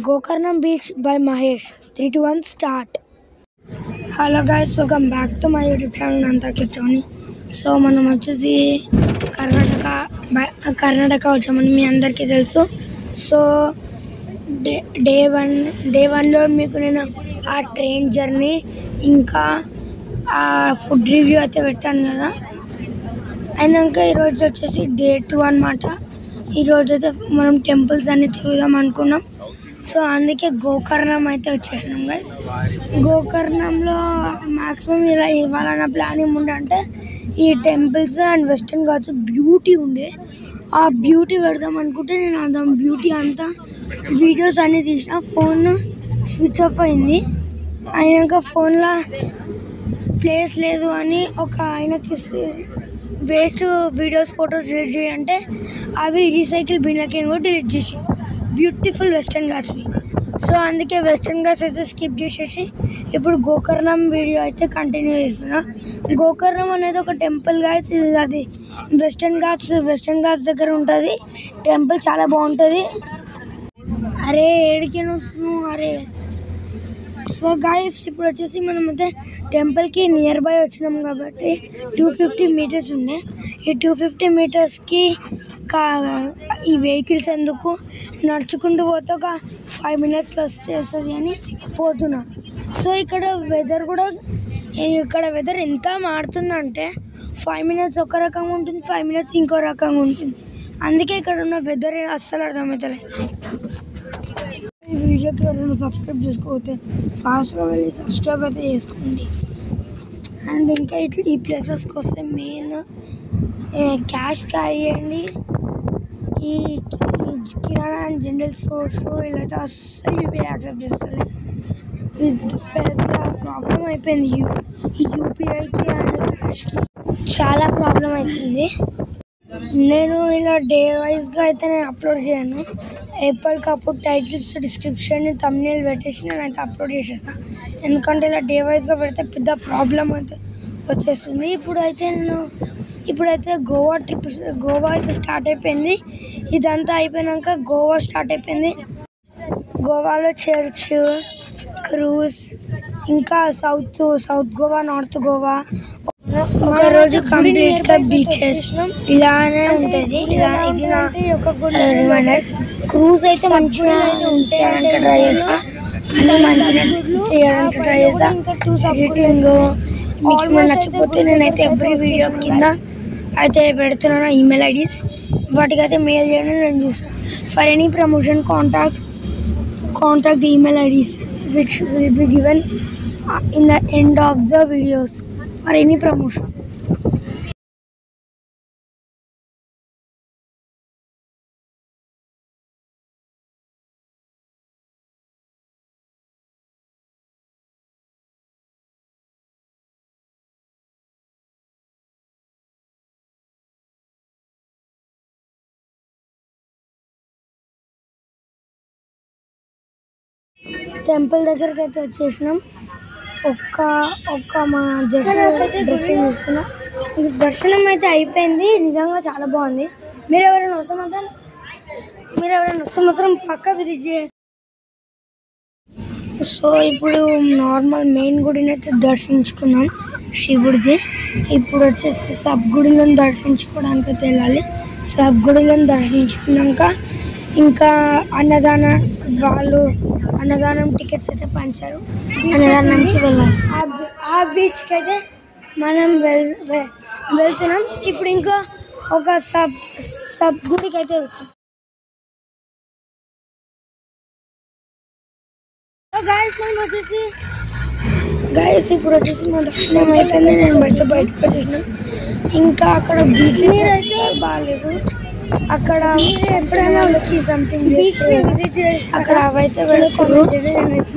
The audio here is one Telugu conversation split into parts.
Gokarnam Beach by Mahesh. 3, 2, 1, start. Hello guys, welcome back to my YouTube channel Nanta Kistoni. So మనం వచ్చేసి కర్ణాటక వచ్చామని మీ అందరికీ తెలుసు. సో డే వన్లో మీకు నేను ఆ ట్రైన్ జర్నీ ఇంకా ఆ ఫుడ్ రివ్యూ అయితే పెట్టాను కదా. అయినాక ఈరోజు వచ్చేసి డే 2 అన్నమాట. ఈరోజు అయితే మనం టెంపుల్స్ అన్ని తిరుగుదాం అనుకున్నాం. సో అందుకే గోకర్ణం అయితే వచ్చేసినాం గైస్. గోకర్ణంలో మ్యాక్సిమం ఇలా ఇవ్వాలన్న ప్లానింగ్ ఉండే అంటే ఈ temples and western Ghats beauty ఉండే. ఆ బ్యూటీ పెడదాం అనుకుంటే నేను అంత బ్యూటీ అంతా వీడియోస్ అన్నీ తీసిన. ఫోన్ స్విచ్ ఆఫ్ అయింది. అయినాక ఫోన్లో ప్లేస్ లేదు అని ఒక ఆయనకి వేస్ట్ వీడియోస్ ఫొటోస్ డిలీట్ చేయంటే అవి రీసైకిల్ బిన్లకి కూడా డిలీట్ చేసి బ్యూటిఫుల్ వెస్టర్న్ ఘాట్స్వి. సో అందుకే వెస్టర్న్ ఘాట్స్ అయితే స్కిప్ చేసేసి ఇప్పుడు గోకర్ణం వీడియో అయితే కంటిన్యూ చేస్తున్నా. గోకర్ణం అనేది ఒక టెంపుల్ గైస్. అది వెస్టర్న్ ఘాట్స్ దగ్గర ఉంటుంది. టెంపుల్ చాలా బాగుంటుంది. అరే ఏడికి వస్తున్నావు అరే. సో గాయస్ ఇప్పుడు వచ్చేసి మనం అయితే టెంపుల్కి నియర్ బై వచ్చినాం కాబట్టి 250 మీటర్స్ ఉన్నాయి. ఈ 250 మీటర్స్కి ఈ వెహికల్స్ ఎందుకు నడుచుకుంటూ పోతే ఒక 5 మినిట్స్లో వచ్చేస్తుంది అని పోతున్నా. సో ఇక్కడ వెదర్ ఎంత మారుతుందంటే 5 మినిట్స్ ఒక రకంగా ఉంటుంది, 5 మినిట్స్ ఇంకో రకంగా ఉంటుంది. అందుకే ఇక్కడ ఉన్న వెదర్ అస్సలు అర్థమవుతలేదు. ఈ వీడియోకి ఎవరైనా సబ్స్క్రైబ్ చేసుకోకపోతే ఫాస్ట్గా వెళ్ళి సబ్స్క్రైబ్ అయితే చేసుకోండి. అండ్ ఇంకా ఇట్లా ఈ ప్లేసెస్కి వస్తే మెయిన్ క్యాష్ క్యారీ చేయండి. ఈ కిరాణా అండ్ జనరల్ స్టోర్స్ వీళ్ళైతే అస్సలు యూపీఐ యాక్సెప్ట్ చేస్తుంది. పెద్ద ప్రాబ్లం అయిపోయింది ఈ యూపీఐకి అండ్ క్యాష్కి చాలా ప్రాబ్లం అవుతుంది. నేను ఇలా డే వైజ్గా అయితే నేను అప్లోడ్ చేయను. ఎప్పటికప్పుడు టైటిల్స్ డిస్క్రిప్షన్ థంబ్నెయిల్ పెట్టేసి నేనైతే అప్లోడ్ చేసేస్తాను. ఎందుకంటే ఇలా డే వైజ్గా పెడితే పెద్ద ప్రాబ్లం అయితే వచ్చేస్తుంది. ఇప్పుడైతే గోవా అయితే స్టార్ట్ అయిపోయింది. ఇదంతా అయిపోయినాక గోవా స్టార్ట్ అయిపోయింది. గోవాలో చర్చ్, క్రూజ్, ఇంకా సౌత్ గోవా, నార్త్ గోవా ఒక రోజు కంప్లీట్గా బీచెస్ ఇలానే ఉంటుంది. ఇది నా రిమైండర్స్. క్రూజ్ అయితే మంచిగా చేయడానికి ట్రై చేస్తా, మంచిగా చేయడానికి ట్రై చేస్తా. ఎడిటింగ్ మీకు నచ్చకపోతే నేనైతే ఎవ్రీ వీడియో కింద అయితే పెడుతున్నాను ఈమెయిల్ ఐడీస్. వాటికైతే మెయిల్ చేయడం నేను చూస్తాను. For any promotion contact the email IDs which will be given in the end of the videos for any promotion. Temple దగ్గరికి అయితే వచ్చేసినాం. మా దర్శనం తీసుకున్నాం. దర్శనం అయితే అయిపోయింది. నిజంగా చాలా బాగుంది. మీరు ఎవరైనా వస్తే మాత్రం పక్కా విజిట్ చేయండి. సో ఇప్పుడు నార్మల్ మెయిన్ గుడిని అయితే దర్శించుకున్నాం, శివుడిది. ఇప్పుడు వచ్చేసి సబ్ గుడిలను దర్శించుకోవడానికి అయితే వెళ్ళాలి. సబ్ గుడిలను దర్శించుకున్నాక ఇంకా అన్నదానం టికెట్స్ అయితే పంచారు. అన్నదానానికి వెళ్ళాలి. ఆ బీచ్కి అయితే మనం వెళ్తున్నాం. ఇప్పుడు ఇంకా ఒక సబ్ గుడికి అయితే వచ్చాం. ఇప్పుడు వచ్చేసి మా దర్శనం అయిపోయింది. నేను బయటకు వచ్చేసిన. ఇంకా అక్కడ బీచ్ నీరు అయితే బాగాలేదు. అక్కడ ఎప్పుడైనా సంథింగ్ అక్కడ అవైతే వెళ్తారు.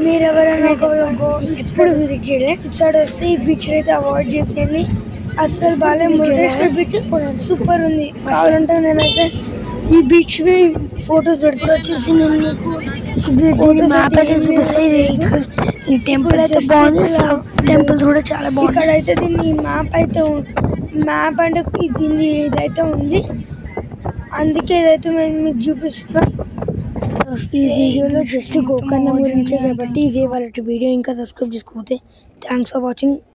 మీరు ఎవరైనా ఎప్పుడు విజిట్ చేయలేదు ఇటు సైడ్ వస్తే ఈ బీచ్ అయితే అవాయిడ్ చేసేయండి. అస్సలు బాగాలేదు. మురుడేశ్వర్ బీచ్ సూపర్ ఉంది. కావాలంటే నేనైతే ఈ బీచ్ ఫొటోస్ పెడుతూ వచ్చేసి నేను మీకు మ్యాప్ అయితే చూపిస్తాయి. ఈ టెంపుల్ అయితే బాగుంది. టెంపుల్స్ కూడా చాలా బాగుంది. ఇక్కడైతే దీన్ని మ్యాప్ అంటే దీన్ని ఇదైతే ఉంది. అందుకే ఇదైతే మేము మీకు చూపిస్తున్నాం. ఈ వీడియోలో జస్ట్ గోకర్ణ గురించే కాబట్టి ఇదే వాళ్ళ వీడియో. ఇంకా సబ్స్క్రైబ్ చేసుకోతే థ్యాంక్స్ ఫర్ వాచింగ్.